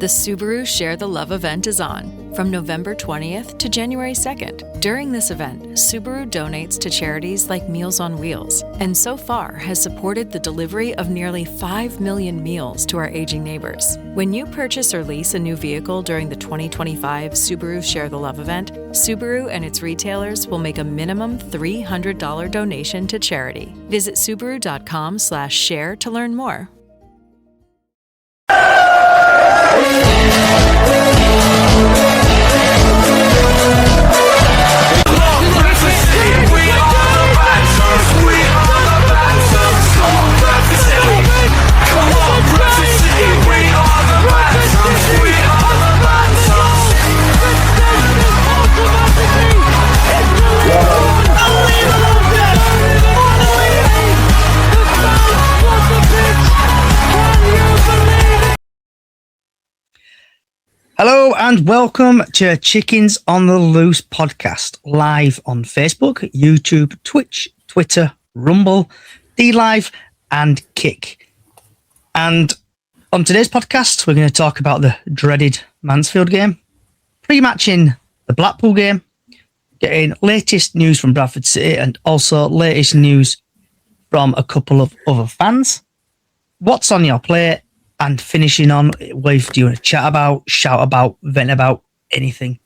The Subaru Share the Love event is on from November 20th to January 2nd. During this event, Subaru donates to charities like Meals on Wheels, and so far has supported the delivery of nearly 5 million meals to our aging neighbors. When you purchase or lease a new vehicle during the 2025 Subaru Share the Love event, Subaru and its retailers will make a minimum $300 donation to charity. Visit Subaru.com/share to learn more. Hello and welcome to Chickens on the Loose podcast, live on Facebook, YouTube, Twitch, Twitter, Rumble, DLive and Kick. And on today's podcast, we're going to talk about the dreaded Mansfield game, pre-matching the Blackpool game, getting latest news from Bradford City and also latest news from a couple of other fans. What's on your plate? And finishing on with, do you want to chat about, shout about, vent about, anything?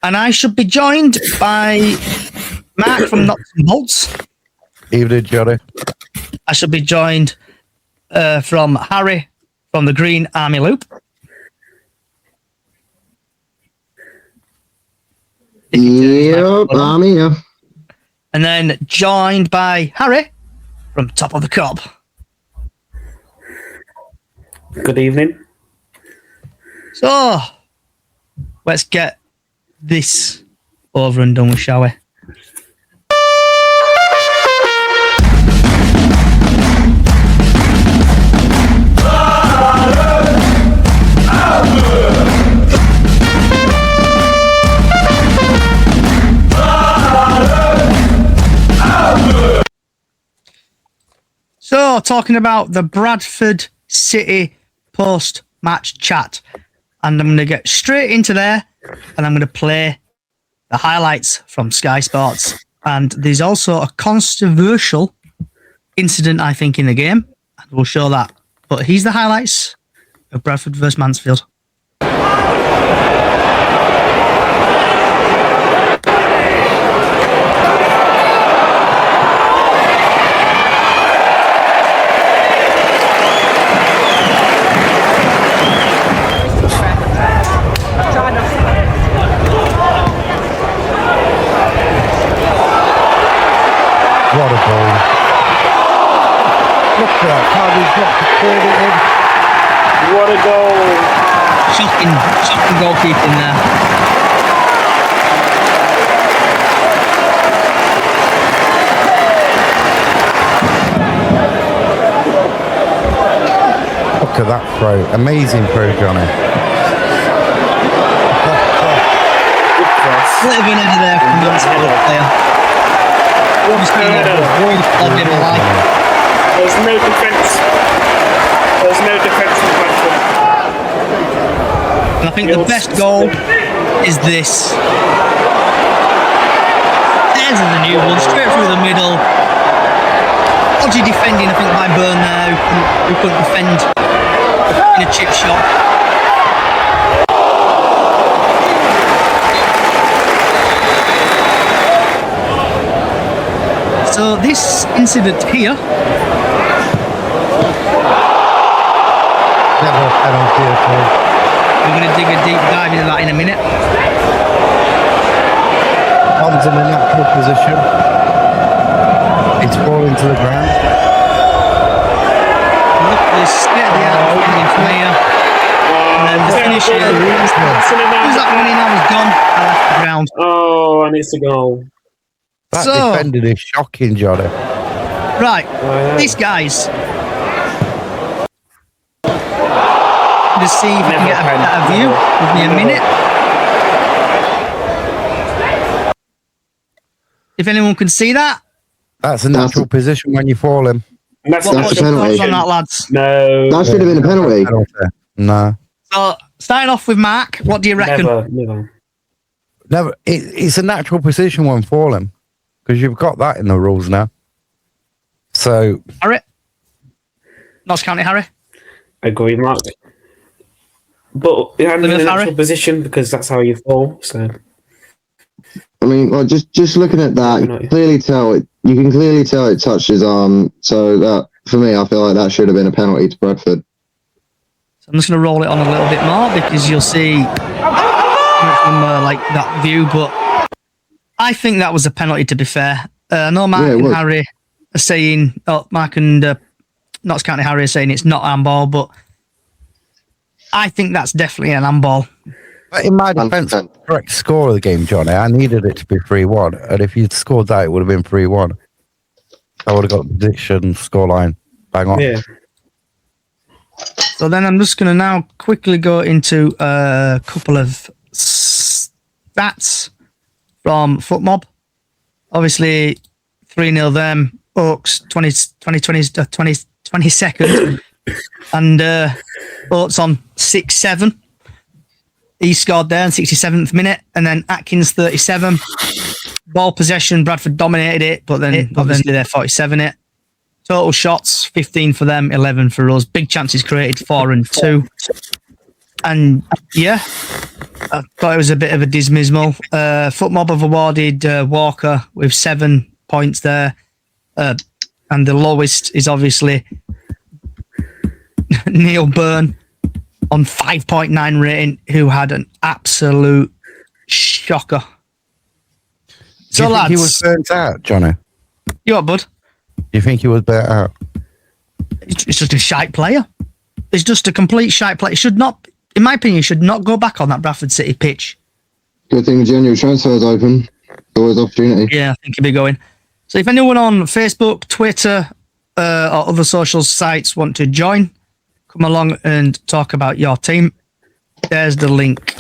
And I should be joined by Mark from Knots and Bolts. Evening, Johnny. I should be joined from Harry from the Green Army Loop. Yep, I'm here. And then joined by Harry from Top of the Cob. Good evening. So, let's get this over and done with, shall we? So, talking about the Bradford City post-match chat, and I'm going to get straight into there and I'm going to play the highlights from Sky Sports. And there's also a controversial incident, I think, in the game, and we'll show that. But here's the highlights of Bradford versus Mansfield. What a goal. Look at that. Harvey's got to clear it in. What a goal. Shocking goalkeeping there. Look at that throw. Amazing throw, Johnny. Good cross. A little bit into there from the Mansfield player. There's no defence. There's no defence in Bradford. And I think the best goal is this. There's the new one, straight through the middle. Dodgy defending, I think, by Byrne there, who couldn't defend in a chip shot. So this incident here. Never a penalty at all. We're going to dig a deep dive into that in a minute. Tom's in a natural position. It's falling to the ground. Look at this state of the art defending from here. And then the finish here. Who's that one in? I was gone. I left the ground. Oh, and it's a goal. That So- defending is shocking, Johnny. Right, these guys. Just see if we can get a better view. Give me a minute. If anyone can see that. That's a natural position when you fall in. And that's What's not a your penalty. thoughts on that, lads? No. That should have been a penalty. No. So starting off with Mark, what do you reckon? Never. It's a natural position one for him because you've got that in the rules now. So, Harry? Notts County Harry? I agree, Mark. But I'm in a natural position because that's how you fall. So, I mean, well, just looking at that, you can clearly tell it touched his arm. So that, for me, I feel like that should have been a penalty to Bradford. So I'm just going to roll it on a little bit more because you'll see from like that view. But I think that was a penalty. To be fair, I know Mark and Harry are saying, Mark and Notts County Harry are saying it's not handball, but I think that's definitely an handball. But in my defence, the correct score of the game, Johnny, I needed it to be 3-1. And if you'd scored that, it would have been 3-1. I would have got the prediction scoreline bang on. Yeah. So then I'm just going to now quickly go into a couple of stats from FootMob. Obviously, 3-0 them. Oaks, 22nd. And Oates on 6-7. He scored there in 67th minute, and then Atkins 37. Ball possession, Bradford dominated it, but then obviously they're 47 it. Total shots, 15 for them, 11 for us. Big chances created, 4 and 2. And yeah, I thought it was a bit of a dismal. FootMob have awarded Walker with 7 points there, and the lowest is obviously Neil Byrne on 5.9 rating, who had an absolute shocker. So, lads, he was burnt out, Johnny? You what, bud? You think he was burnt out? It's just a shite player. It's just a complete shite player. Should not, in my opinion, should not go back on that Bradford City pitch. Good thing the January transfer is open. Always opportunity. Yeah, I think he'll be going. So if anyone on Facebook, Twitter, or other social sites want to join, come along and talk about your team. There's the link.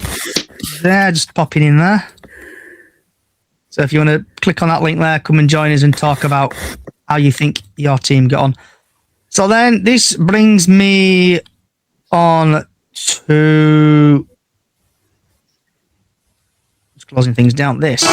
There, just popping in there. So if you want to click on that link there, come and join us and talk about how you think your team got on. So then this brings me on to just closing things down. This.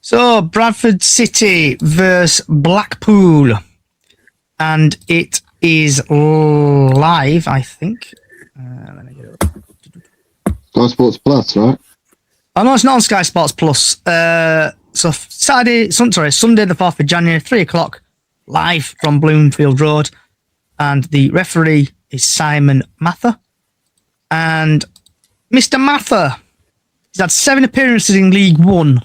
So, Bradford City versus Blackpool. And it is live, I think. Let me get it up. Sky Sports Plus, right? Oh, no, it's not on Sky Sports Plus. So, Sunday the 4th of January, 3 o'clock, live from Bloomfield Road. And the referee is Simon Mather. And Mr. Mather, he's had 7 appearances in League One.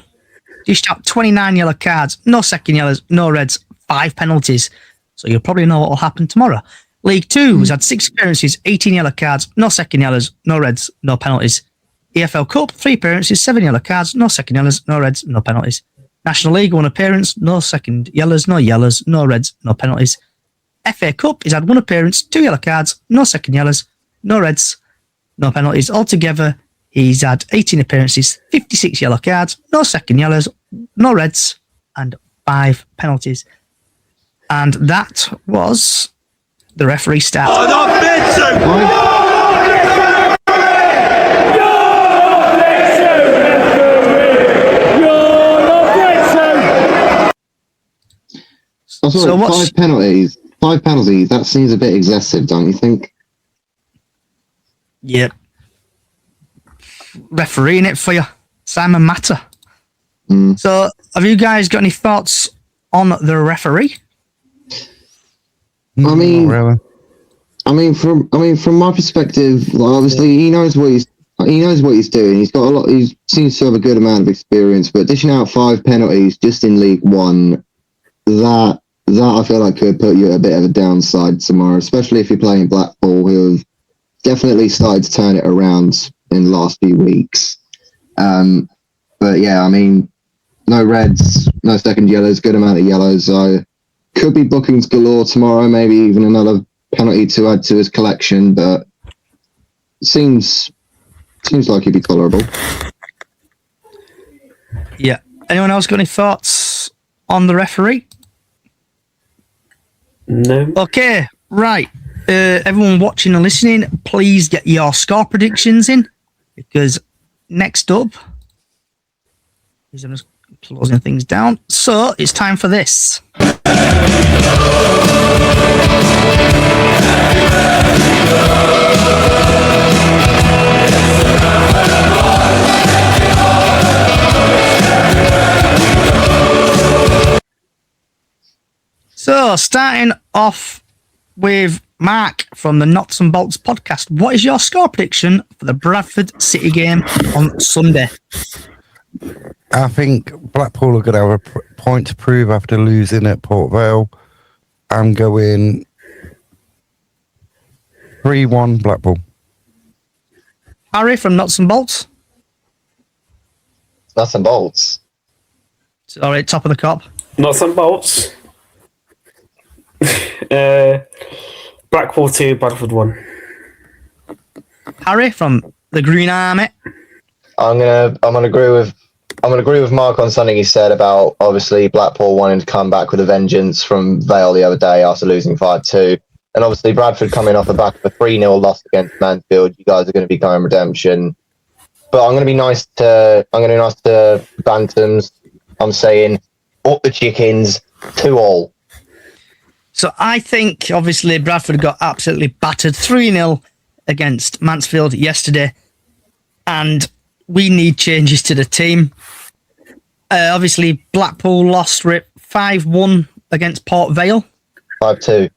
Dished out 29 yellow cards, no second yellows, no reds, 5 penalties. So you'll probably know what will happen tomorrow. League 2 has had 6 appearances, 18 yellow cards, no second yellows, no reds, no penalties. EFL Cup, 3 appearances, 7 yellow cards, no second yellows, no reds, no penalties. National League, 1 appearance, no second yellows, no reds, no penalties. FA Cup, he's had 1 appearance, 2 yellow cards, no second yellows, no reds, no penalties. Altogether, he's had 18 appearances, 56 yellow cards, no second yellows, no reds, and 5 penalties. And that was the referee stat. So 5 penalties. 5 penalties. That seems a bit excessive, don't you think? Yep. Refereeing it for you, Simon Mather. So, have you guys got any thoughts on the referee? I mean, from my perspective, like, obviously he knows what he's doing. He's got a lot. He seems to have a good amount of experience. But dishing out 5 penalties just in League One, that I feel like could put you at a bit of a downside tomorrow, especially if you're playing Blackpool, who have definitely started to turn it around in the last few weeks. But yeah, I mean, no reds, no second yellows, good amount of yellows. So could be bookings galore tomorrow, maybe even another penalty to add to his collection. But seems like he'd be tolerable. Yeah. Anyone else got any thoughts on the referee? No. Okay, right. Everyone watching and listening, please get your score predictions in, because next up, I'm just closing things down. So it's time for this. So starting off with Mark from the Knots and Bolts podcast. What is your score prediction for the Bradford City game on Sunday? I think Blackpool are going to have a point to prove after losing at Port Vale. I'm going 3-1 Blackpool. Harry from Knots and Bolts. Nuts and bolts. All right, top of the cop. Nuts and bolts. Blackpool 2, Bradford 1. Harry from the Green Army. I'm gonna agree with Mark on something he said about obviously Blackpool wanting to come back with a vengeance from Vale the other day after losing 5-2, and obviously Bradford coming off the back of a 3-0 loss against Mansfield. You guys are going to be going redemption, but I'm going to be nice to Bantams. I'm saying up the Chickens 2-2. So I think, obviously, Bradford got absolutely battered 3-0 against Mansfield yesterday, and we need changes to the team. Obviously, Blackpool lost 5-1 against Port Vale. 5-2.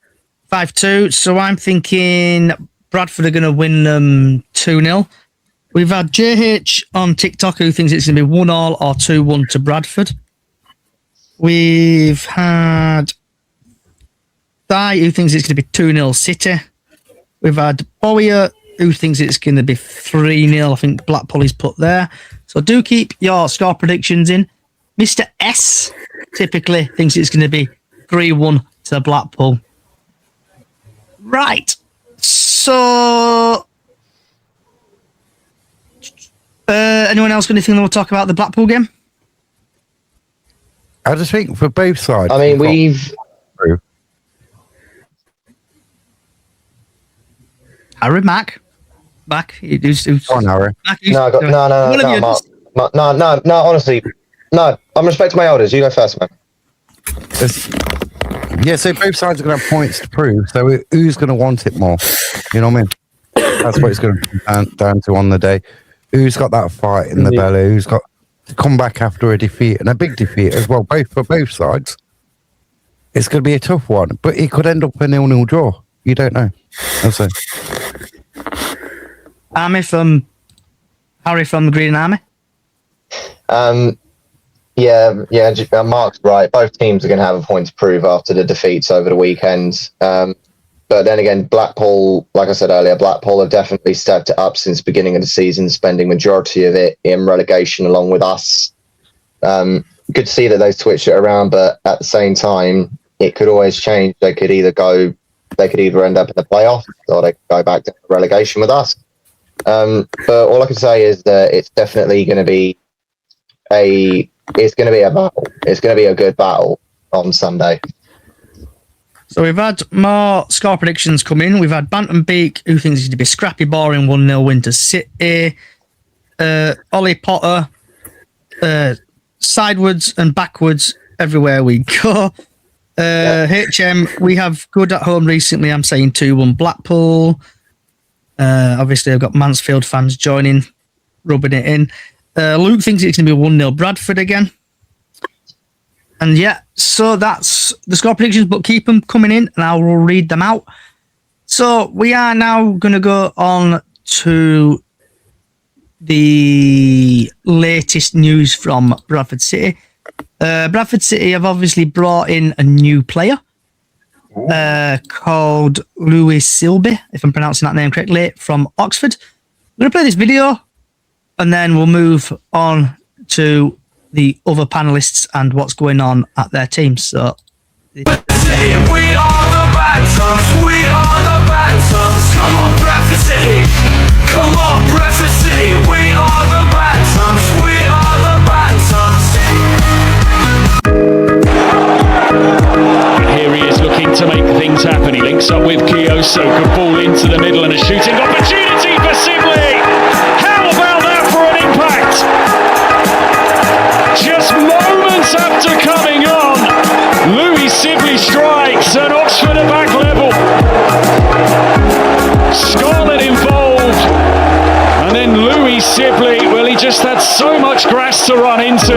5-2, so I'm thinking Bradford are going to win them 2-0. We've had JH on TikTok who thinks it's going to be 1-1 or 2-1 to Bradford. We've had Thai who thinks it's going to be 2-0 City. We've had Bowyer who thinks it's going to be 3-0. I think Blackpool is put there. So do keep your score predictions in. Mr. S typically thinks it's going to be 3-1 to Blackpool. Right. So anyone else got anything we'll talk about the Blackpool game? I just think for both sides. I mean, we've... Harry, Mac. Who's on, Harry. Mac, No, honestly. No, I'm respecting my elders. You go first, man. Yeah, so both sides are going to have points to prove. So who's going to want it more? You know what I mean? That's what it's going to come down to on the day. Who's got that fight in the belly? Who's got to come back after a defeat, and a big defeat as well, for both sides? It's going to be a tough one, but it could end up a 0-0 draw. You don't know. That's it. Harry from the Green Army. Yeah, Mark's right. Both teams are going to have a point to prove after the defeats over the weekend. But then again, Blackpool, like I said earlier, Blackpool have definitely stepped it up since the beginning of the season, spending majority of it in relegation along with us. Good to see that they switched it around, but at the same time, it could always change. They could either end up in the playoffs or they could go back to relegation with us. But all I can say is that it's definitely going to be a battle. It's going to be a good battle on Sunday. So we've had more score predictions come in. We've had Bantam Beak, who thinks it's going to be a scrappy, boring 1-0 win to City. Ollie Potter, sidewards and backwards everywhere we go. HM, we have good at home recently. I'm saying 2-1 Blackpool. Obviously, I've got Mansfield fans joining, rubbing it in. Luke thinks it's going to be 1-0 Bradford again. And yeah, so that's the score predictions, but keep them coming in and I will read them out. So we are now going to go on to the latest news from Bradford City. Bradford City have obviously brought in a new player called Louis Silby, if I'm pronouncing that name correctly, from Oxford. I'm going to play this video and then we'll move on to the other panelists and what's going on at their teams. So, We are the Bantams, we are the Bantams. Come on, Bradford City, come and a shooting opportunity for Sibley. How about that for an impact? Just moments after coming on, Louis Sibley strikes and Oxford are back level. Scarlett involved, and then Louis Sibley, well, he just had so much grass to run into.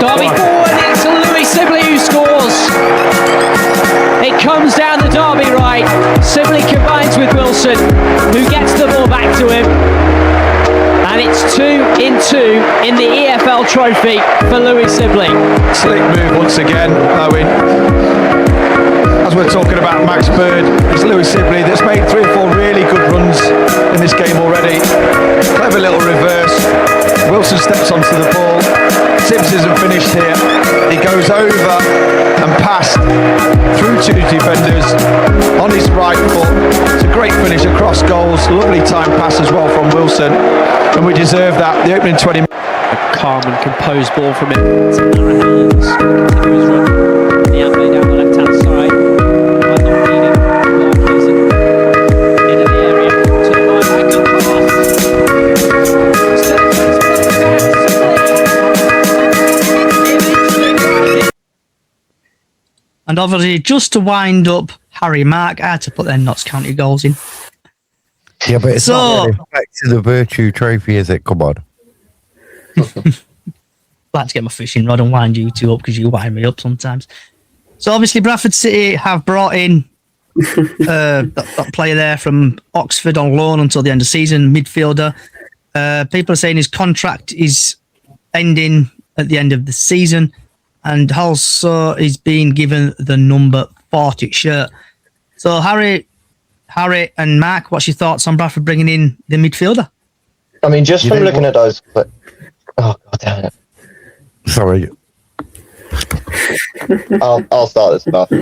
Derby forward, it's Louis Sibley who scores. It comes down the Derby right. Sibley combines with Wilson, who gets the ball back to him. And it's 2-2 in the EFL trophy for Louis Sibley. Slick move once again, Owen. As we're talking about Max Bird, it's Louis Sibley that's made 3 or 4 really good runs in this game already. Clever little reverse. Wilson steps onto the ball. Sibbs isn't finished here. He goes over and past through 2 defenders on his right foot. It's a great finish across goals. Lovely time pass as well from Wilson. And we deserve that. The opening 20 minutes. A calm and composed ball from him. Some narrow hands. Continues run. The Ambley down the left-hand side. Might not need it. Barclays into the area. To the right back. Good pass. And obviously, just to wind up Harry Mark, I had to put their Notts County goals in. Yeah, but it's not really back to the Virtue Trophy, is it? Come on. Like to get my fishing rod and wind you two up because you wind me up sometimes. So obviously, Bradford City have brought in that player there from Oxford on loan until the end of the season, midfielder. People are saying his contract is ending at the end of the season, and also he's being given the number 40 shirt. So Harry and Mark, what's your thoughts on Bradford bringing in the midfielder? I mean, just from looking at those. Oh God damn it! Sorry. I'll start this off.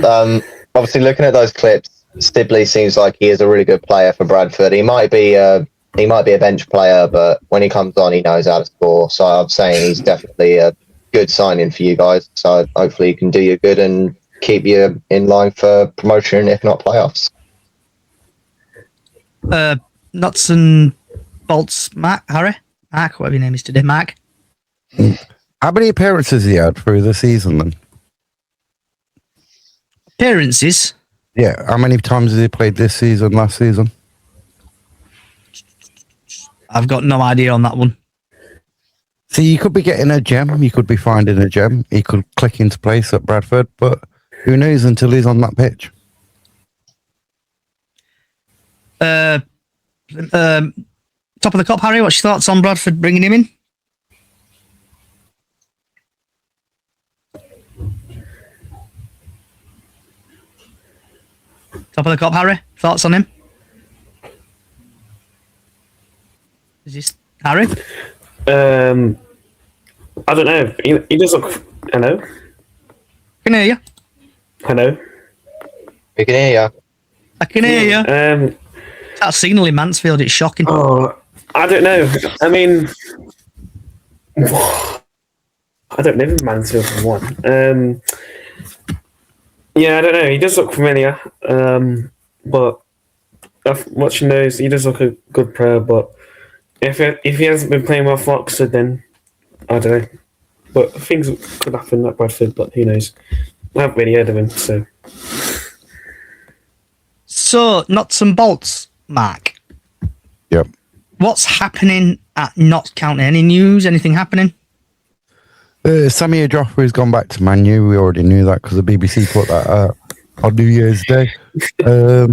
Obviously, looking at those clips, Sibley seems like he is a really good player for Bradford. He might be a bench player, but when he comes on, he knows how to score. So I'm saying he's definitely a good signing for you guys. So hopefully, he can do you good and keep you in line for promotion, if not playoffs. Nuts and bolts, Harry, whatever your name is today, Mark. How many appearances he had through the season then? Appearances? Yeah, how many times has he played this season, last season? I've got no idea on that one. See, you could be getting a gem, you could be finding a gem, he could click into place at Bradford, but who knows until he's on that pitch? Top of the cup, Harry, what's your thoughts on Bradford bringing him in? Top of the cup, Harry, thoughts on him? Is this Harry? I don't know. He does look. Hello? Can hear you. Hello? We can hear you. I can hear you. That signal in Mansfield, it's shocking. Oh, I don't know. I mean, I don't live in Mansfield for one. Yeah, I don't know. He does look familiar. But watching those, he does look a good player. But if he hasn't been playing well for Oxford, then I don't know. But things could happen at Bradford, but who knows? I haven't really heard of him, so. So, nuts and bolts, Mark. Yep. What's happening at Notts County? Any news? Anything happening? Sammy Joffrey has gone back to Man U. We already knew that because the BBC put that out on New Year's Day. There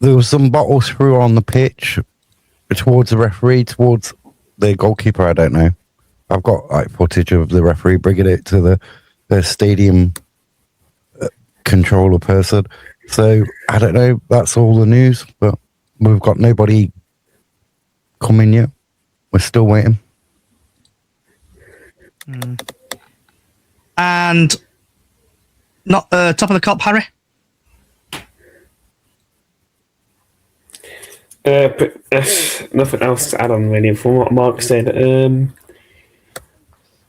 was some bottles through on the pitch towards the referee, towards the goalkeeper. I don't know. I've got like footage of the referee bringing it to the stadium controller person. So I don't know. That's all the news, but we've got nobody coming yet. We're still waiting. And not top of the cup, Harry. Nothing else to add on really from what Mark said.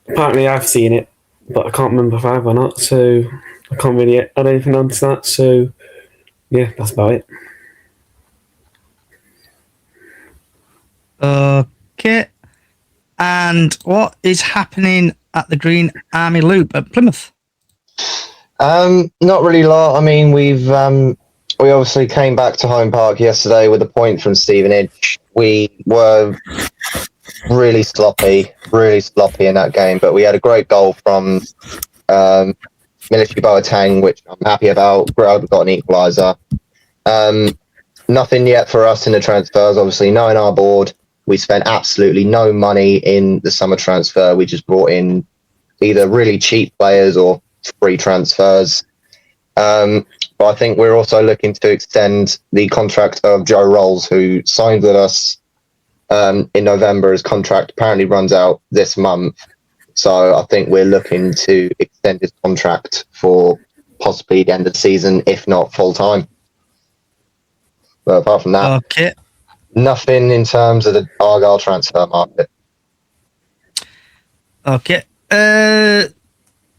Apparently I've seen it, but I can't remember if I have or not, so I can't really add anything on to that. So yeah, that's about it. Okay. And what is happening at the Green Army Loop at Plymouth? Not really a lot. I mean, we obviously came back to home park yesterday with a point from Stevenage. We were really sloppy in that game, but we had a great goal from Military Boateng, which I'm happy about. We've got an equaliser. Nothing yet for us in the transfers. Obviously, knowing our board, we spent absolutely no money in the summer transfer. We just brought in either really cheap players or free transfers. But I think we're also looking to extend the contract of Joe Rolls, who signed with us in November. His contract apparently runs out this month. So I think we're looking to extend his contract for possibly the end of the season, if not full time. But apart from that, Okay. nothing in terms of the Argyle transfer market. Okay.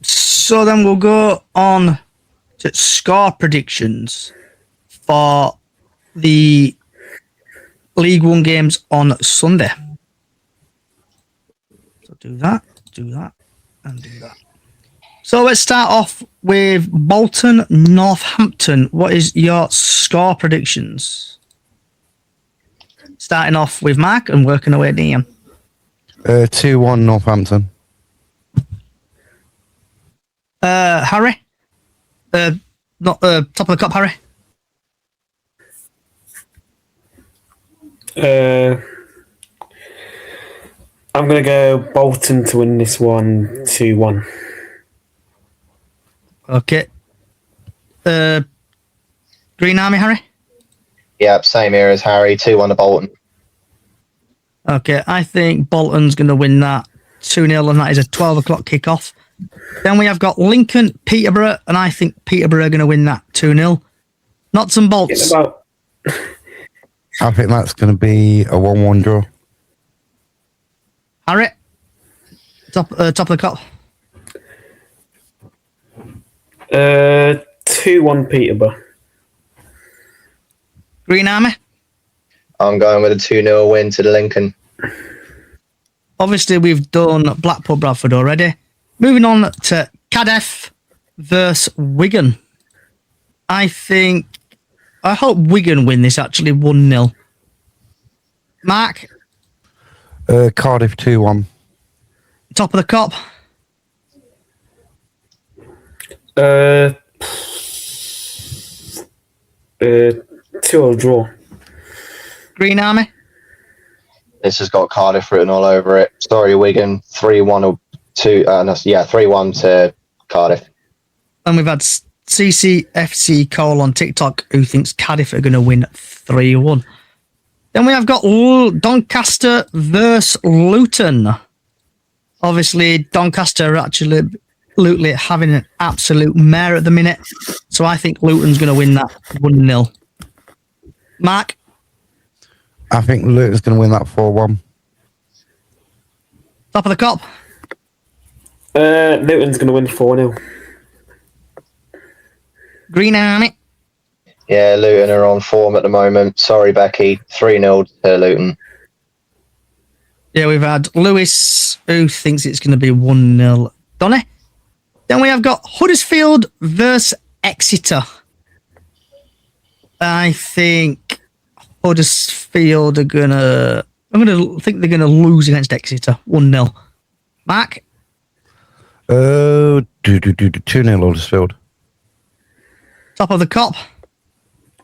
So then we'll go on to score predictions for the League One games on Sunday. So do that, and do that. So let's start off with Bolton Northampton. What is your score predictions? Starting off with Mark and working away at Ian. 2-1 Northampton. Harry? Not top of the cup, Harry. I'm going to go Bolton to win this one 2-1. Okay. Green Army, Harry? Yeah, same here as Harry. 2-1 to Bolton. Okay, I think Bolton's going to win that 2-0, and that is a 12 o'clock kickoff. Then we have got Lincoln, Peterborough, and I think Peterborough are going to win that 2-0. Nuts and bolts. I think that's going to be a 1-1 draw. Harry? Top of the cup. 2-1 Peterborough. Green Army? I'm going with a 2-0 win to the Lincoln. Obviously, we've done Blackpool Bradford already. Moving on to Cardiff versus Wigan. I hope Wigan win this actually 1-0. Mark? Cardiff 2-1. Top of the cup. 2-0 draw. Green Army? This has got Cardiff written all over it. Sorry, Wigan. 3-1 3-1 to Cardiff. And we've had CCFC Cole on TikTok who thinks Cardiff are going to win 3-1. Then we have got Doncaster versus Luton. Obviously, Doncaster are absolutely having an absolute mare at the minute. So I think Luton's going to win that 1-0. Mark? I think Luton's going to win that 4-1. Top of the cup. Luton's going to win 4-0. Green Army. Yeah, Luton are on form at the moment. Sorry, Becky. 3-0 to Luton. Yeah, we've had Lewis, who thinks it's going to be 1-0. Donny. Then we have got Huddersfield versus Exeter. I think Huddersfield are going to... think they're going to lose against Exeter. 1-0. Mark? 2-0 Huddersfield. Top of the cup.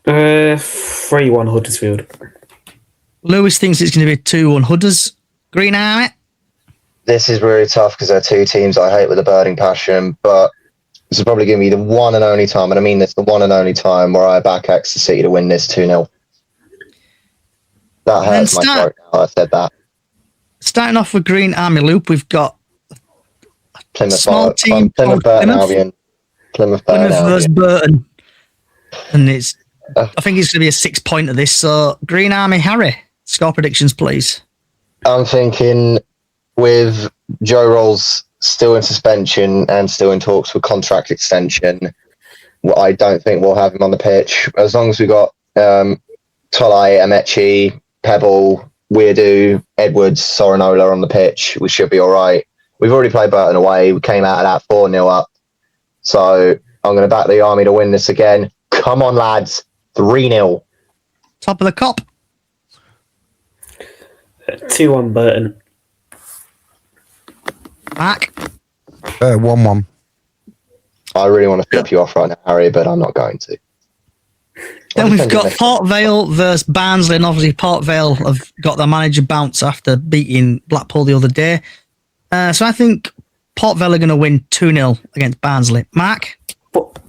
3-1 Huddersfield. Lewis thinks it's going to be 2-1 Hudders. Green Army. This is really tough because they're two teams I hate with a burning passion, but this is probably going to be the one and only time, and I mean this, the one and only time where I back Exeter City to win this 2-0. That hurts my throat now I said that. Starting off with Green Army Loop, we've got Plymouth small team Plymouth Burton Albion. Plymouth versus Burton. And it's I think it's going to be a 6-pointer this. So, Green Army Harry, score predictions, please. I'm thinking with Joe Rolls still in suspension and still in talks for contract extension, well, I don't think we'll have him on the pitch. As long as we got Tolai, Amechi, Pebble, Weirdo, Edwards, Sorinola on the pitch, we should be all right. We've already played Burton away. We came out of that 4-0 up. So I'm going to back the Army to win this again. Come on, lads. 3-0. Top of the cop. 2-1 Burton. Mark. 1-1. I really want to flip you off right now, Harry, but I'm not going to. Then we've got Port Vale versus Barnsley, and obviously Port Vale have got their manager bounce after beating Blackpool the other day. So I think Port Vale are going to win 2-0 against Barnsley. Mark?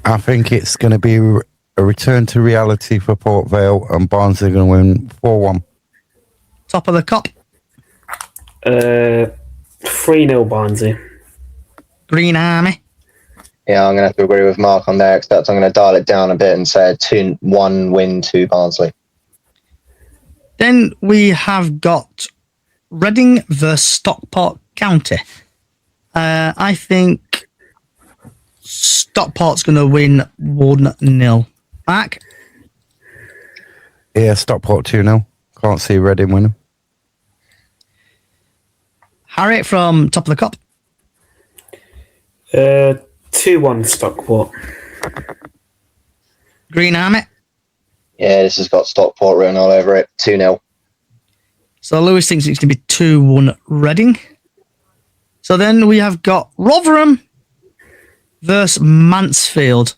I think it's going to be a return to reality for Port Vale, and Barnsley are going to win 4-1. Top of the cop. 3-0 Barnsley. Green Army. Yeah, I'm going to have to agree with Mark on there, except I'm going to dial it down a bit and say a 2-1 win to Barnsley. Then we have got Reading versus Stockport County. I think Stockport's going to win 1-0. Mark? Yeah, Stockport 2-0. Can't see Reading winning. Harry from Top of the Cop. 2-1 Stockport. Green Army. Yeah, this has got Stockport written all over it. 2-0. So Lewis thinks it's going to be 2-1 Reading. So then we have got Rotherham versus Mansfield.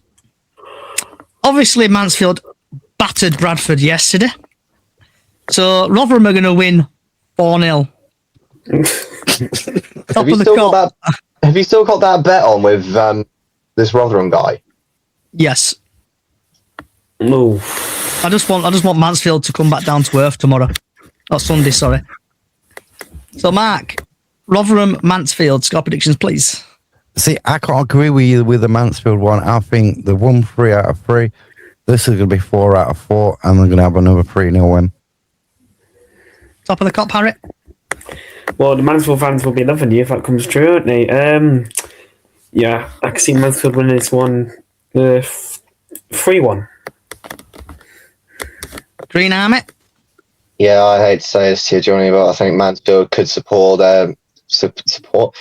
Obviously, Mansfield battered Bradford yesterday. So Rotherham are going to win 4-0. Top of the cop. Have you still got that bet on with this Rotherham guy? Yes. No. I just want Mansfield to come back down to earth tomorrow. Or Sunday, sorry. So Mark, Rotherham, Mansfield, score predictions, please. See, I can't agree with you with the Mansfield one. I think they won 3 out of 3. This is going to be 4 out of 4, and they're going to have another 3-0 win. Top of the cop, Harry. Well, the Mansfield fans will be loving you if that comes true, won't they? Yeah, I can see Mansfield winning this one 3-1. Green Army. Yeah, I hate to say this to you, Johnny, but I think Mansfield could secure their 12th,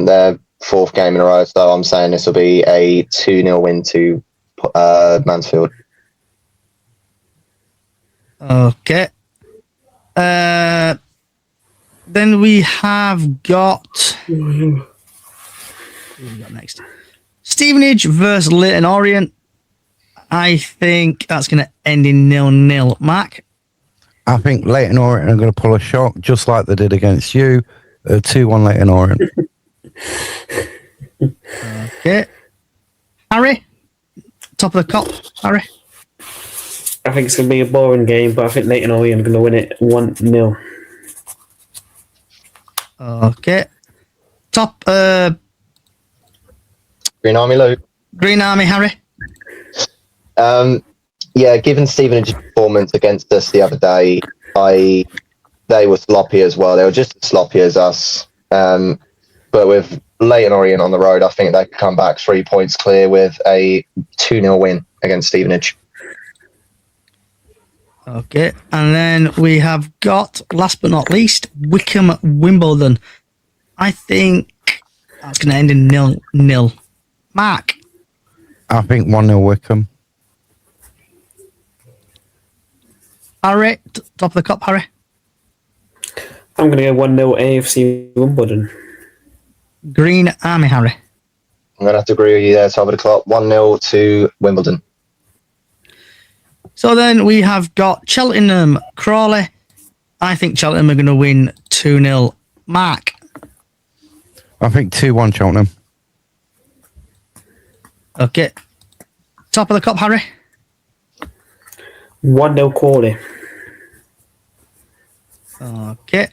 their 4th game in a row. So I'm saying this will be a 2-0 win to Mansfield. Okay. Then we have got. Who we got next? Stevenage versus Leyton Orient. I think that's going to end in 0-0. Mark? I think Leyton Orient are going to pull a shock, just like they did against you. 2-1 Leyton Orient. Okay. Harry? Top of the cop, Harry? I think it's going to be a boring game, but I think Leyton Orient are going to win it 1-0. Okay. Top, Green Army, Lou. Green Army, Harry? Yeah, given Stevenage's performance against us the other day, they were sloppy as well. They were just as sloppy as us. But with Leyton Orient on the road, I think they could come back 3 points clear with a 2-0 win against Stevenage. Okay. And then we have got, last but not least, Wickham Wimbledon. I think that's going to end in 0-0. Mark? I think 1-0 Wickham. Harry? Top of the cup, Harry? I'm going to go 1-0 AFC Wimbledon. Green Army, Harry? I'm going to have to agree with you there, top of the clock. 1-0 to Wimbledon. So then we have got Cheltenham Crawley. I think Cheltenham are going to win 2-0. Mark? I think 2-1 Cheltenham. Okay. Top of the cup, Harry? 1-0 Crawley. Okay.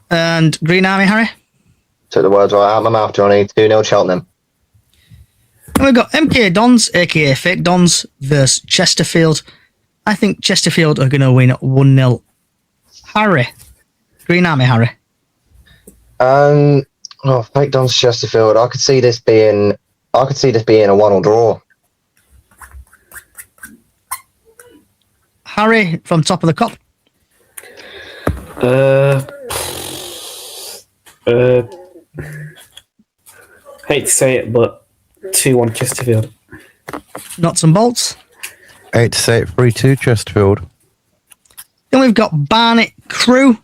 And Green Army, Harry? Took the words right out of my mouth, Johnny. 2-0 Cheltenham. And we've got MK Dons, aka Fake Dons, versus Chesterfield. I think Chesterfield are going to win 1-0. Harry. Green Army, Harry. Fake Dons Chesterfield. I could see this being a 1-1 draw. Harry from top of the cup. Hate to say it, but 2-1 Chesterfield. Nuts and bolts. Hate to say it, 3-2 Chesterfield. Then we've got Barnet Crew.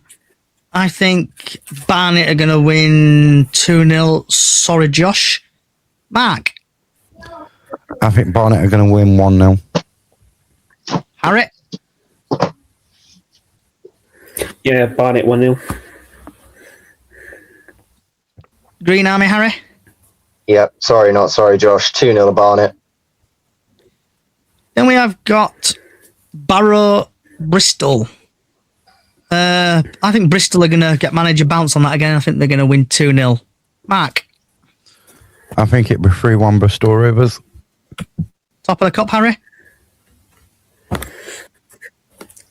I think Barnet are going to win 2-0. Sorry, Josh. Mark. I think Barnet are going to win 1-0. Harry. Yeah, Barnet 1-0. Green Army, Harry. Yep. Sorry, not sorry, Josh. 2-0 Barnet. Then we have got Barrow Bristol. I think Bristol are going to get manager bounce on that again. I think they're going to win 2-0. Mark. I think it'll be 3-1 Bristol Rovers. Top of the cup, Harry.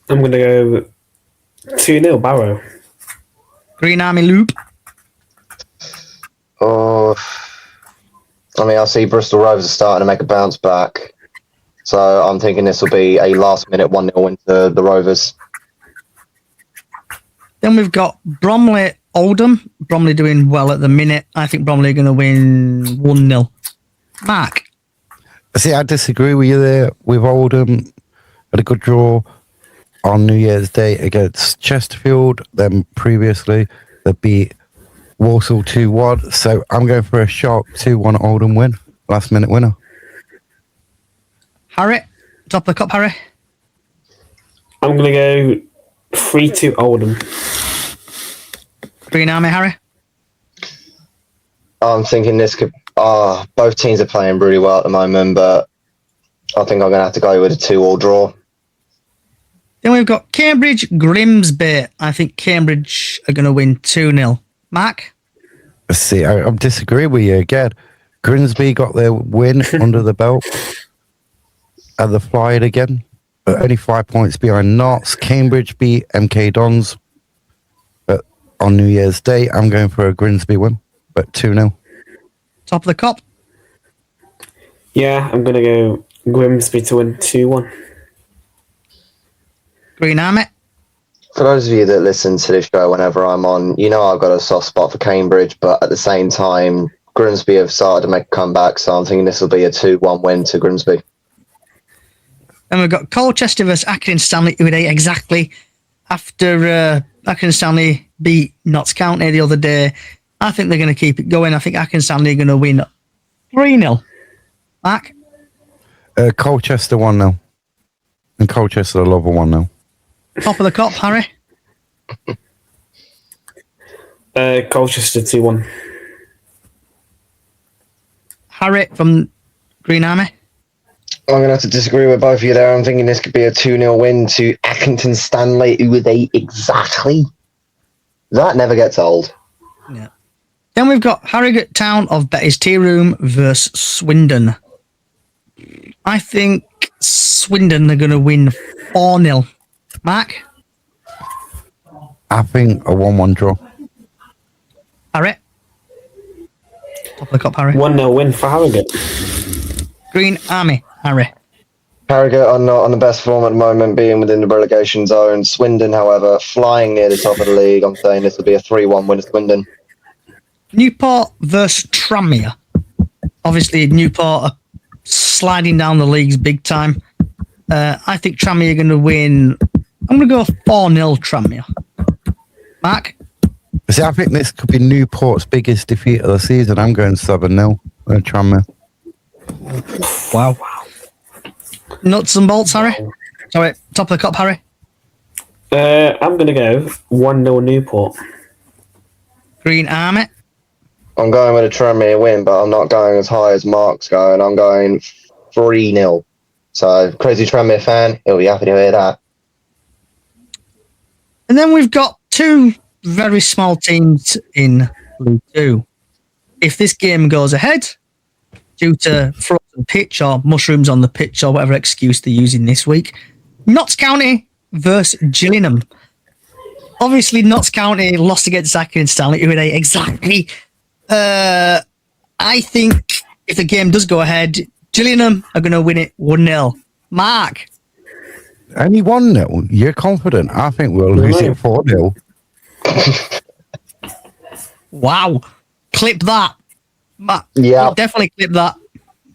I'm going to go 2-0 Barrow. Green Army Loop. Oh, I mean, I see Bristol Rovers are starting to make a bounce back. So I'm thinking this will be a last-minute 1-0 win to the Rovers. Then we've got Bromley Oldham. Bromley doing well at the minute. I think Bromley are going to win 1-0. Mark. See, I disagree with you there. With Oldham, had a good draw on New Year's Day against Chesterfield. Then previously, they beat Walsall 2-1. So I'm going for a sharp 2-1 Oldham win. Last minute winner. Harry. Top of the cup, Harry. I'm going to go 3-2 Oldham. Green Army, Harry. I'm thinking this could... both teams are playing really well at the moment, but I think I'm going to have to go with a 2-2 draw. Then we've got Cambridge Grimsby. I think Cambridge are going to win 2-0. Mark? See, I disagree with you again. Grimsby got their win under the belt. And they fly it again. But only 5 points behind Notts. Cambridge beat MK Dons. But on New Year's Day, I'm going for a Grimsby win. But 2-0. Top of the cup. Yeah, I'm going to go Grimsby to win 2-1. Green Army. For those of you that listen to this show whenever I'm on, you know I've got a soft spot for Cambridge, but at the same time, Grimsby have started to make a comeback, so I'm thinking this will be a 2-1 win to Grimsby. And we've got Colchester versus Accrington Stanley, who they exactly after Accrington Stanley beat Notts County the other day. I think they're going to keep it going. I think Accrington Stanley are going to win 3-0. Mark? Colchester 1-0. And Colchester will love a 1-0. Top of the cup, Harry? Colchester 2-1. Harry from Green Army? I'm going to have to disagree with both of you there. I'm thinking this could be a 2-0 win to Accrington Stanley, who were they exactly? That never gets old. Yeah. Then we've got Harrogate Town of Betty's Tea Room versus Swindon. I think Swindon are going to win 4-0. Mark? I think a 1-1 draw. Harry? Top of the cup, Harry. 1-0 win for Harrogate. Green Army, Harry. Harrogate are not on the best form at the moment, being within the relegation zone. Swindon, however, flying near the top of the league. I'm saying this will be a 3-1 win to Swindon. Newport versus Tranmere. Obviously, Newport are sliding down the leagues big time. I think Tranmere are going to win. I'm going to go 4-0 Tranmere. Mark? See, I think this could be Newport's biggest defeat of the season. I'm going 7-0 Tranmere. Wow. Nuts and bolts, Harry? Sorry, top of the cup, Harry? I'm going to go 1-0 Newport. Green Army? I'm going with a Tranmere win, but I'm not going as high as Mark's going. I'm going 3-0. So, crazy Tranmere fan, he'll be happy to hear that. And then we've got two very small teams in League 2. If this game goes ahead, due to frozen pitch or mushrooms on the pitch or whatever excuse they're using this week. Notts County versus Gillingham. Obviously, Notts County lost against Accrington and Stanley today. Exactly. I think if the game does go ahead, Gillingham are going to win it 1-0. Mark. Only 1-0? You're confident? I think we'll lose it 4-0. Wow. Clip that. Yeah. Definitely clip that.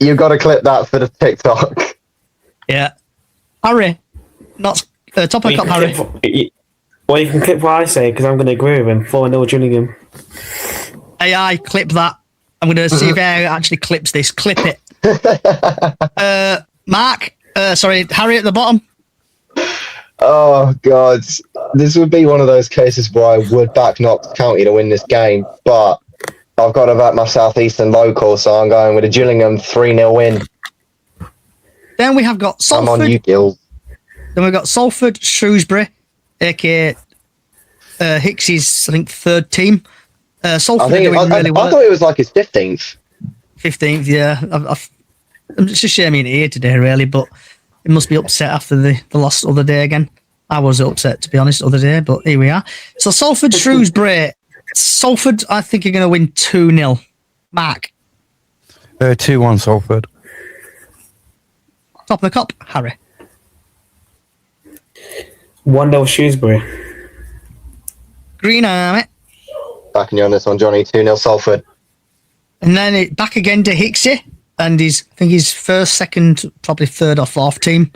You've got to clip that for the TikTok. Yeah. Harry. Not top of the cup, Harry. Well, you can clip what I say because I'm going to agree with him. 4-0 Gillingham. AI, clip that. I'm going to see if AI actually clips this. Clip it. Mark. Harry at the bottom. Oh, God. This would be one of those cases where I would back Notts County to win this game, but I've got to back my Southeastern local, so I'm going with a Gillingham 3-0 win. Then we have got Salford. I'm on you, Gil. Then we've got Salford, Shrewsbury, aka Hicks's, I think, third team. Salford are doing really well. I thought it was like his 15th. 15th, yeah. It's a shame he's here today, really, but it must be upset after the loss other day again. I was upset, to be honest, other day, but here we are. So Salford, Shrewsbury. Salford, I think, are going to win 2-0. Mark. 2-1 Salford. Top of the cup, Harry. 1-0 Shrewsbury. Green Army. Backing you on this one, Johnny. 2-0 Salford. And then back again to Hicksy and his first, second, probably third or fourth team.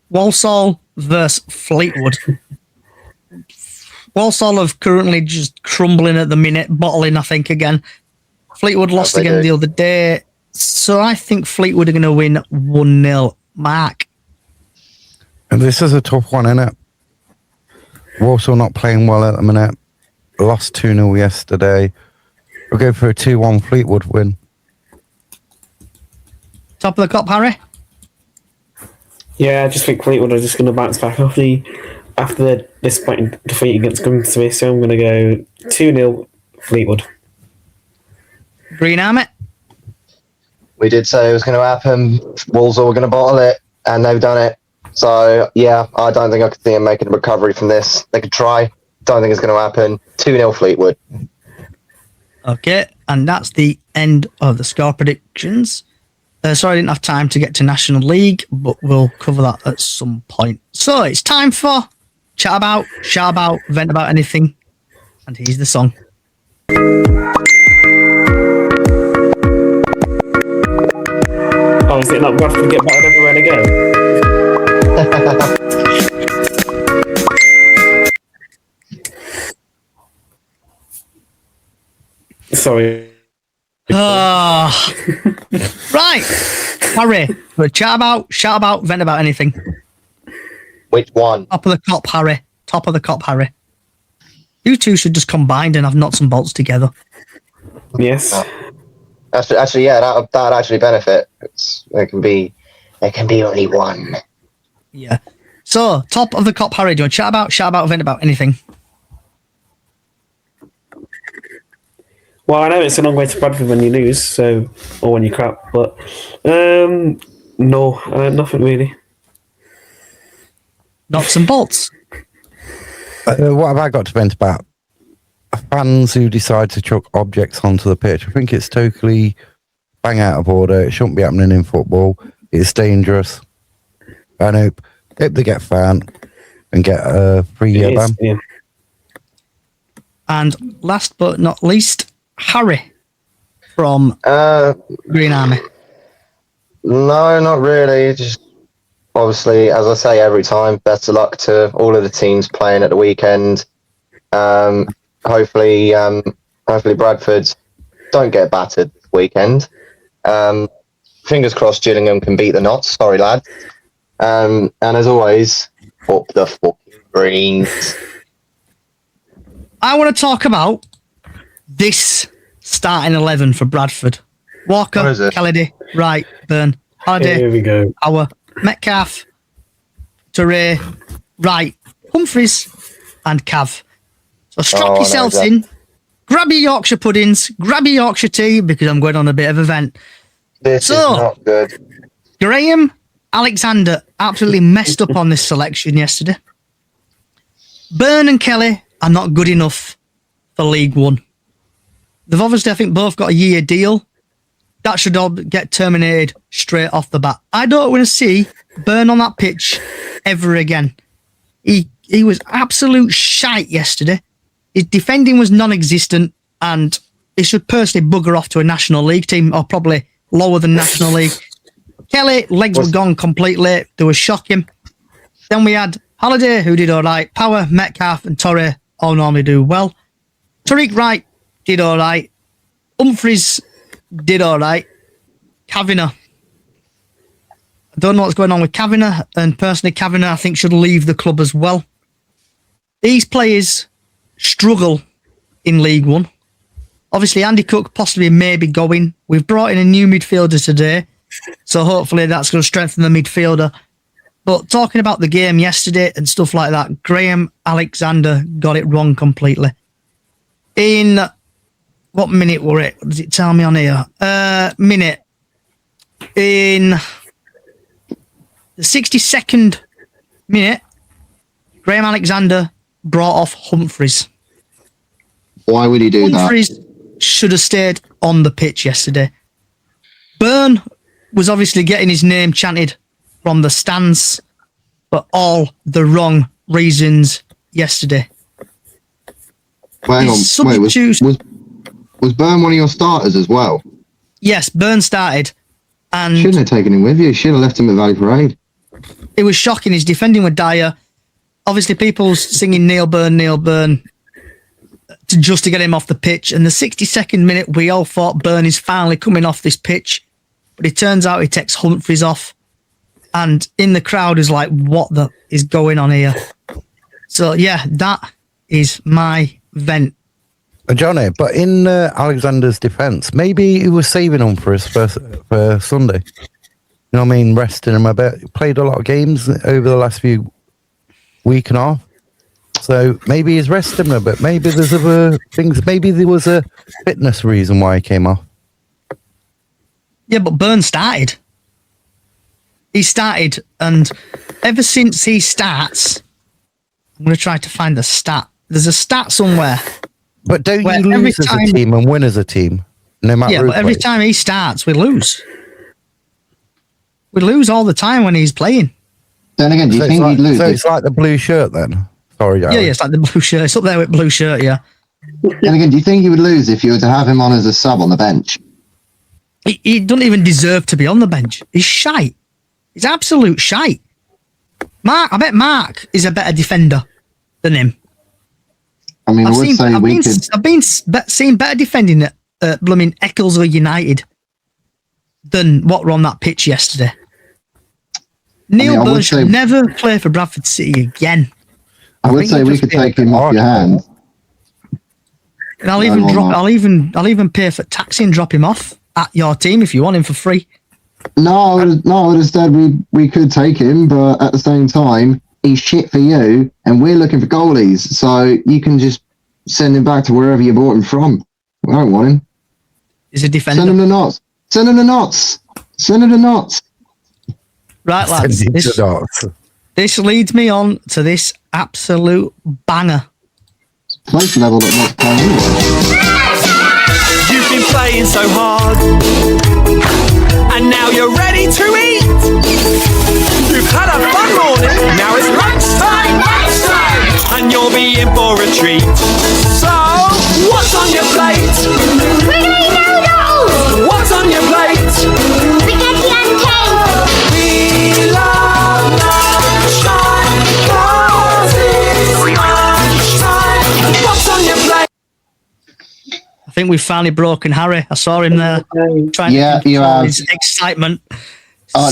Walsall versus Fleetwood. Walsall have currently just crumbling at the minute, bottling, I think, again. Fleetwood lost again the other day. So I think Fleetwood are going to win 1-0. Mark. And this is a tough one, isn't it? Walsall not playing well at the minute. Lost 2-0 yesterday. We'll go for a 2-1 Fleetwood win. Top of the cup, Harry? Yeah, I just think Fleetwood are just going to bounce back after their disappointing defeat against Grimsby, so I'm going to go 2-0 Fleetwood. Green Army? We did say it was going to happen. Walsall were going to bottle it, and they've done it. So, yeah, I don't think I could see them making a recovery from this. They could try. Don't think it's going to happen. 2-0 Fleetwood. Okay, and that's the end of the score predictions. Sorry I didn't have time to get to National League, but we'll cover that at some point. So it's time for chat about, shout about, vent about anything. And here's the song. Oh, is it not Bradford get battered everywhere again? Sorry. Right, Harry. Chat about, shout about, vent about anything. Which one? Top of the cop, Harry. Top of the cop, Harry. You two should just combine and have nuts and bolts together. Yes. Actually, yeah, that'd actually benefit. There can be only one. Yeah. So, top of the cop, Harry. Do you want to chat about, shout about, vent about anything? Well, I know it's a long way to Bradford when you lose, or when you crap, but no, nothing really. Nuts and bolts. What have I got to vent about? Fans who decide to chuck objects onto the pitch. I think it's totally bang out of order. It shouldn't be happening in football. It's dangerous. I hope they get fined and get a 3-year ban. Yeah. And last but not least, Harry from Green Army. No, not really. Just obviously, as I say every time, best of luck to all of the teams playing at the weekend. Hopefully Bradford don't get battered this weekend. Fingers crossed Gillingham can beat the Notts. Sorry, lads. And as always, up the fucking Greens. I want to talk about this starting 11 for Bradford. Walker, Kennedy, Wright, Byrne, Halliday, Here we go. Power, Metcalf, Toure, Wright, Humphries, and Cav. So strap yourselves in, grab your Yorkshire puddings, grab your Yorkshire tea, because I'm going on a bit of a vent. This is not good. Graham Alexander absolutely messed up on this selection yesterday. Byrne and Kelly are not good enough for League One. They've obviously, I think, both got a year deal. That should all get terminated straight off the bat. I don't want to see Byrne on that pitch ever again. He was absolute shite yesterday. His defending was non-existent, and he should personally bugger off to a National League team, or probably lower than National League. Kelly, legs were gone completely. They were shocking. Then we had Halliday, who did all right. Power, Metcalf, and Torre all normally do well. Tariq Wright did all right. Humphries did all right. Kavanagh. I don't know what's going on with Kavanagh, and personally, Kavanagh I think should leave the club as well. These players struggle in League One. Obviously, Andy Cook possibly maybe going. We've brought in a new midfielder today, so hopefully that's going to strengthen the midfielder. But talking about the game yesterday and stuff like that, Graham Alexander got it wrong completely. In what minute were it? What does it tell me on here? Minute. In the 62nd minute, Graham Alexander brought off Humphries. Why would he do Humphries should have stayed on the pitch yesterday. Byrne was obviously getting his name chanted from the stands for all the wrong reasons yesterday. Hang on, wait, was Byrne one of your starters as well? Yes, Byrne started. And shouldn't have taken him with you. Should have left him at Valley Parade. It was shocking. His defending with dire. Obviously, people singing Neil Byrne, just to get him off the pitch. And the 62nd minute, we all thought Byrne is finally coming off this pitch. But it turns out he takes Humphries off. And in the crowd is like, what the is going on here? So, yeah, that is my vent. Johnny, but in Alexander's defence, maybe he was saving him for Sunday. You know what I mean? Resting him a bit. He played a lot of games over the last week and a half. So maybe he's resting him a bit. Maybe there's other things. Maybe there was a fitness reason why he came off. Yeah, but Byrne started. He started, and ever since he starts, I'm going to try to find the stat. There's a stat somewhere. But don't you lose as a team and win as a team? No matter yeah, but every time he starts, we lose. We lose all the time when he's playing. Then again, do you think he'd lose? So it's like the blue shirt then? Sorry, yeah, it's like the blue shirt. It's up there with blue shirt, yeah. Then again, do you think he would lose if you were to have him on as a sub on the bench? He doesn't even deserve to be on the bench. He's shite. He's absolute shite. I bet Mark is a better defender than him. I mean, I've been seeing better defending at blooming Eccleswell United than what were on that pitch yesterday. Neil Byrne should never play for Bradford City again. I would say we could take him off your hands. And I'll even pay for taxi and drop him off at your team if you want him for free. No, I would have said we could take him, but at the same time, he's shit for you, and we're looking for goalies, so you can just send him back to wherever you bought him from. I don't want him. He's a defender. Send him to Knots. Send him to Knots. Send him to Knots. Right, lads. This leads me on to this absolute banger. Place level that Knots playing anyway. You've been playing so hard, and now you're ready to eat. You've had a fun morning, now it's lunchtime, and you'll be in for a treat. So, what's on your plate? Spaghetti noodles! What's on your plate? Spaghetti and cake! We love lunchtime, 'cause it's lunchtime. What's on your plate? I think we've finally broken Harry. I saw him there trying to control his excitement. Oh,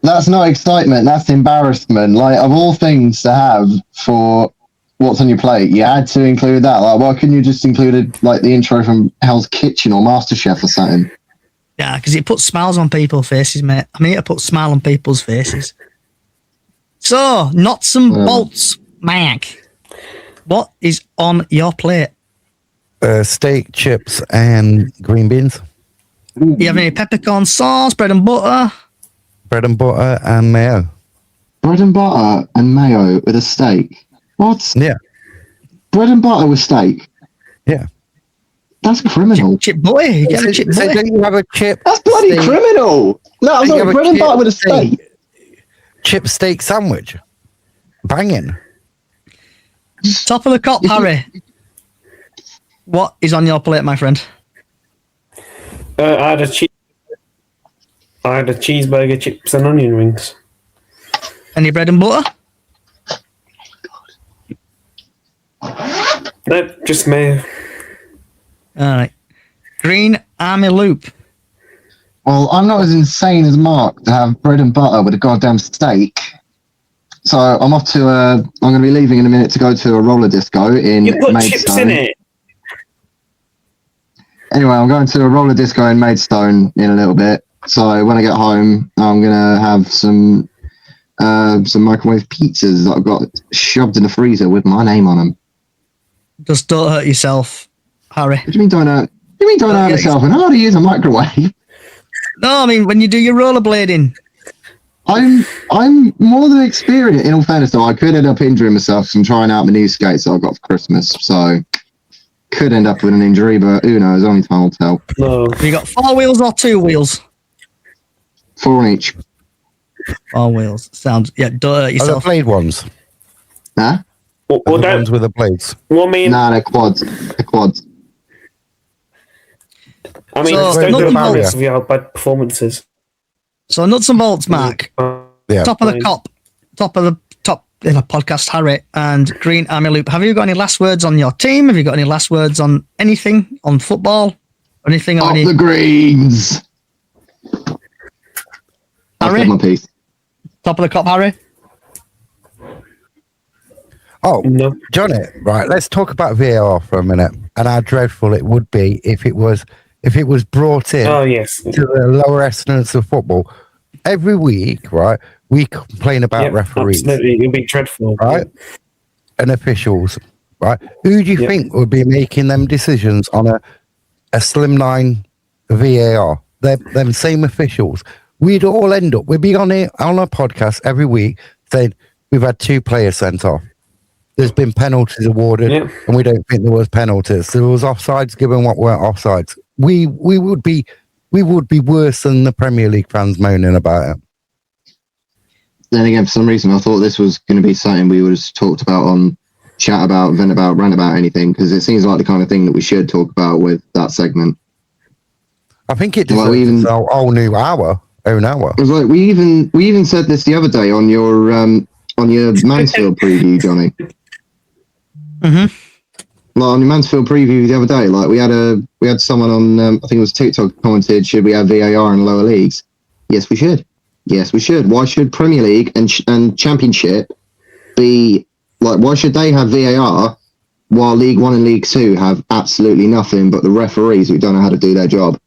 that's not excitement. That's embarrassment. Like, of all things to have for what's on your plate, you had to include that. Like, why couldn't you just included like the intro from Hell's Kitchen or MasterChef or something? Yeah, because it puts smiles on people's faces, mate. I'm here to put a smile on people's faces. So, nuts and bolts, Mike. What is on your plate? Steak, chips, and green beans. You have any peppercorn sauce, bread and butter? Bread and butter and mayo. Bread and butter and mayo with a steak. What? Yeah. Bread and butter with steak. Yeah. That's criminal. Chip butter. You get a chip So butter. don't you have a chip? That's bloody steak- criminal. No, I'm don't you sorry, have a bread and chip butter with a steak. Chip steak sandwich. Banging. Top of the cop, Harry. What is on your plate, my friend? I had a cheeseburger, chips, and onion rings. Any bread and butter? Nope, just mayo. All right. Green Army Loop. Well, I'm not as insane as Mark to have bread and butter with a goddamn steak. So I'm off to I'm going to be leaving in a minute to go to a roller disco in You put Maidstone. chips in it. Anyway, I'm going to a roller disco in Maidstone in a little bit. So when I get home, I'm going to have some microwave pizzas that I've got shoved in the freezer with my name on them. Just don't hurt yourself, Harry. What do you mean don't hurt? You mean don't hurt myself? And how to use a microwave? No, I mean when you do your rollerblading. I'm more than experienced. In all fairness, though, I could end up injuring myself from trying out my new skates that I got for Christmas. So could end up with an injury, but who knows? Only time will tell. No. You got 4 wheels or 2 wheels? 4 on each. 4 wheels. Sounds don't hurt Are the yourself. blade ones? Huh? Well, Are the don't. ones with the blades? Well, I mean, Nah, they're quads. They're quads. I mean, So, just don't not do the it barrier. because of your bad performances. So nuts and bolts, Mark. Yeah. Top of the cop. Top of the top in a podcast, Harry and Green Army Loop. Have you got any last words on your team? Have you got any last words on anything on football? Anything Up on the greens. I've Harry? said my piece. Top of the cop, Harry. Oh, No. Johnny, right, let's talk about VAR for a minute and how dreadful it would be if it was brought in Oh, yes. to the lower estimates of football. Every week, right, we complain about Yep, referees, absolutely. It'll be dreadful. right, and officials, right? Who do you Yep. think would be making them decisions on a slimline VAR? Them same officials. We'd all end up, we'd be on a podcast every week saying we've had 2 players sent off. There's been penalties awarded, Yeah. and we don't think there was penalties. There was offsides given what weren't offsides. We would be worse than the Premier League fans moaning about it. Then again, for some reason, I thought this was going to be something we would have talked about on chat about, vent about, rant about anything, because it seems like the kind of thing that we should talk about with that segment. I think it Well, deserves a whole new hour. Own hour. It was like we even said this the other day on your Mansfield preview, Johnny. Mm-hmm. Like on your Mansfield preview the other day, like we had someone on I think it was TikTok commented, should we have VAR in lower leagues? Yes, we should. Yes, we should. Why should Premier League and Championship be like? Why should they have VAR while League One and League Two have absolutely nothing but the referees who don't know how to do their job?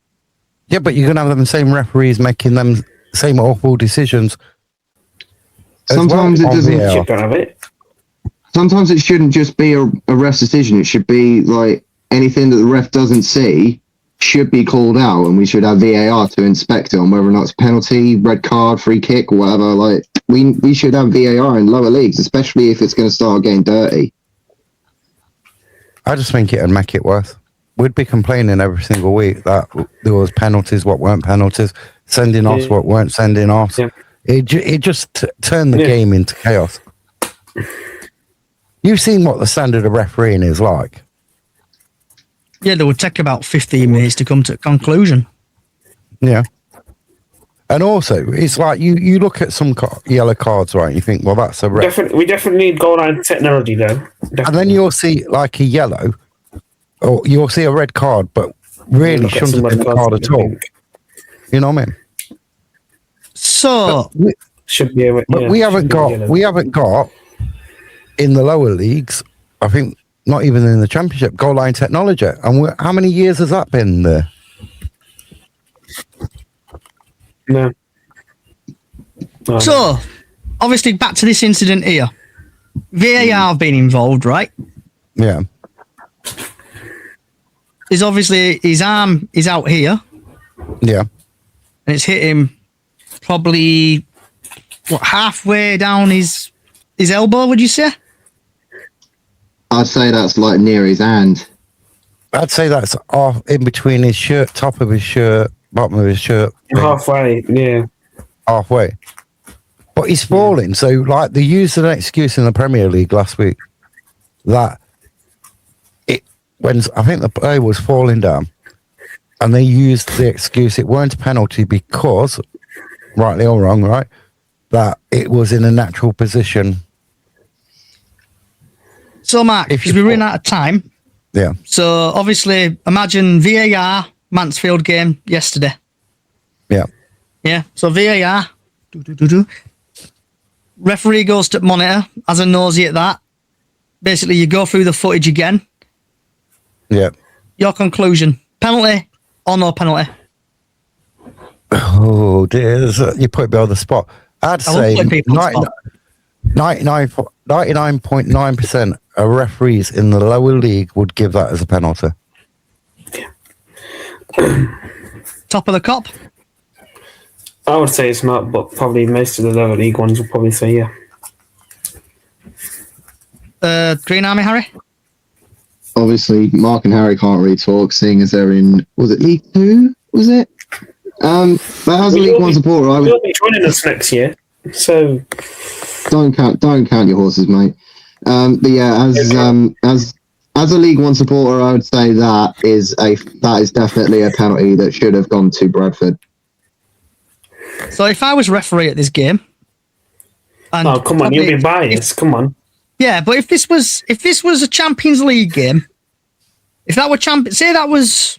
Yeah, but you're going to have them same referees making them same awful decisions. Sometimes it doesn't. Should have it. Sometimes it shouldn't just be a ref's decision. It should be like anything that the ref doesn't see should be called out, and we should have VAR to inspect it on whether or not it's penalty, red card, free kick, or whatever. Like we should have VAR in lower leagues, especially if it's going to start getting dirty. I just think it'd make it worse. We'd be complaining every single week that there was penalties, what weren't penalties, sending offs, what weren't sending offs. Yeah. It just turned the game into chaos. You've seen what the standard of refereeing is like. Yeah, they would take about 15 minutes to come to a conclusion. Yeah. And also, it's like you look at some yellow cards, right? And you think, well, that's a red. We definitely need goal line technology, though. Definitely. And then you'll see like a yellow, or you'll see a red card, but really Look at shouldn't some have been a red card cards, at I all. think. You know what I mean? So, Should be able, But yeah, we haven't should be yellow. got in the lower leagues, I think not even in the Championship, goal line technology. And how many years has that been there? No. Oh, so obviously back to this incident here. VAR have been involved, right? Yeah. Is obviously his arm is out here. Yeah. And it's hit him probably halfway down his elbow, would you say? I'd say that's like near his hand. I'd say that's off in between his shirt, top of his shirt, bottom of his shirt. Halfway, yeah. Halfway. But he's falling. So, like, they used an excuse in the Premier League last week that when I think the player was falling down, and they used the excuse it weren't a penalty because, rightly or wrong, right, that it was in a natural position. So, Mark, because we're running out of time. Yeah. So, obviously, imagine VAR, Mansfield game yesterday. Yeah. Yeah. So, VAR. Referee goes to monitor, has a nosy at that. Basically, you go through the footage again. Yeah. Your conclusion, penalty or no penalty? Oh, dear. You put me on the spot. I'd say 99.9% of referees in the lower league would give that as a penalty. Top of the cop? I would say it's not, but probably most of the lower league ones will probably say yeah. Green Army, Harry? Obviously, Mark and Harry can't really talk, seeing as they're in, was it League 2? Was it? But as a League 1 supporter, I would... You'll be joining us next year, so... Don't count your horses, mate. But yeah, as a League 1 supporter, I would say that is definitely a penalty that should have gone to Bradford. So if I was referee at this game... Oh, come on, you'll be biased, come on. Yeah, but if this was a Champions League game, if that were say that was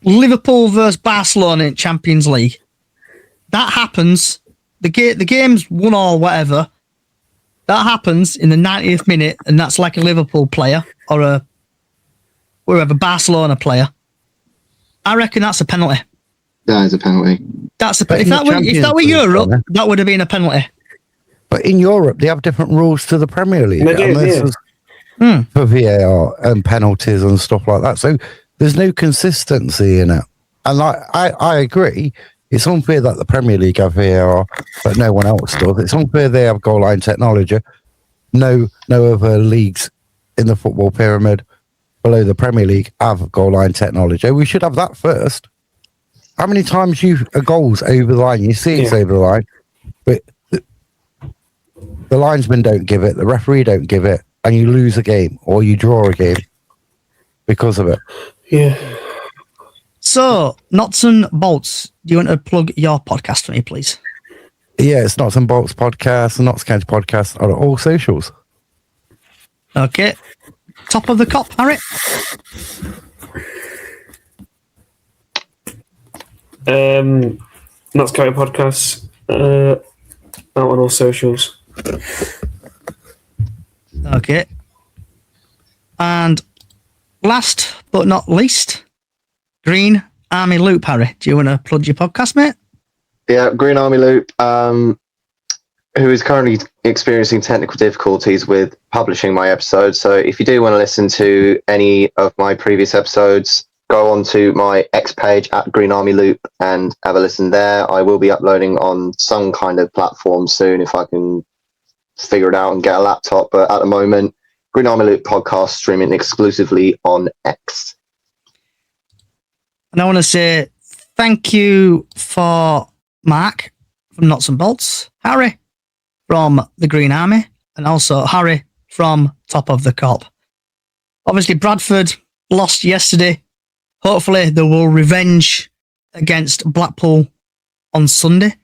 Liverpool versus Barcelona in Champions League, that happens. The game's 1-1, whatever. That happens in the 90th minute, and that's like a Liverpool player or a Barcelona player. I reckon that's a penalty. That is a penalty. If that were Europe, that would have been a penalty. But in Europe, they have different rules to the Premier League. For VAR and penalties and stuff like that. So there's no consistency in it. And I agree, it's unfair that the Premier League have VAR, but no one else does. It's unfair they have goal line technology. No other leagues in the football pyramid below the Premier League have goal line technology. We should have that first. How many times a goal's over the line? You see it's over the line, but the linesman don't give it, the referee don't give it, and you lose a game or you draw a game because of it. Yeah. So, Nuts and Bolts, do you want to plug your podcast for me, please? Yeah, it's Nuts and Bolts podcast and Notts County podcast on all socials. Okay. Top of the cop, Harry? Notts County podcast out on all socials. Okay. And last but not least, Green Army Loop, Harry. Do you want to plug your podcast, mate? Yeah, Green Army Loop, who is currently experiencing technical difficulties with publishing my episodes. So if you do want to listen to any of my previous episodes, go on to my X page at Green Army Loop and have a listen there. I will be uploading on some kind of platform soon if I can figure it out and get a laptop. But at the moment, Green Army Loop podcast streaming exclusively on X. And I want to say thank you for Mark from Nuts and Bolts, Harry from the Green Army, and also Harry from Top of the Cop. Obviously, Bradford lost yesterday. Hopefully, they will revenge against Blackpool on Sunday.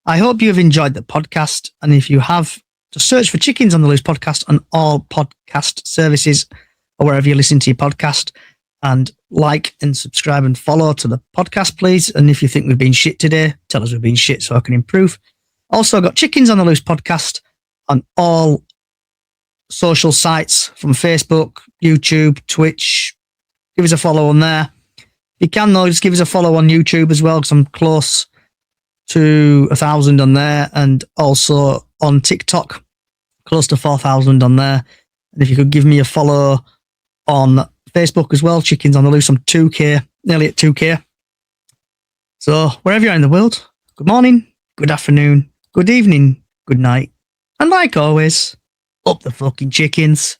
I hope you have enjoyed the podcast, and if you have, just search for Chickens on the Loose podcast on all podcast services or wherever you listen to your podcast, and like and subscribe and follow to the podcast, please. And if you think we've been shit today, tell us we've been shit so I can improve. Also got Chickens on the Loose podcast on all social sites from Facebook, YouTube, Twitch. Give us a follow on there. If you can, though, just give us a follow on YouTube as well, because I'm close to 1,000 on there, and also on TikTok, close to 4,000 on there. And if you could give me a follow on Facebook as well, Chickens on the Loose, I'm 2K, nearly at 2K. So, wherever you are in the world, good morning, good afternoon, good evening, good night. And like always, up the fucking chickens.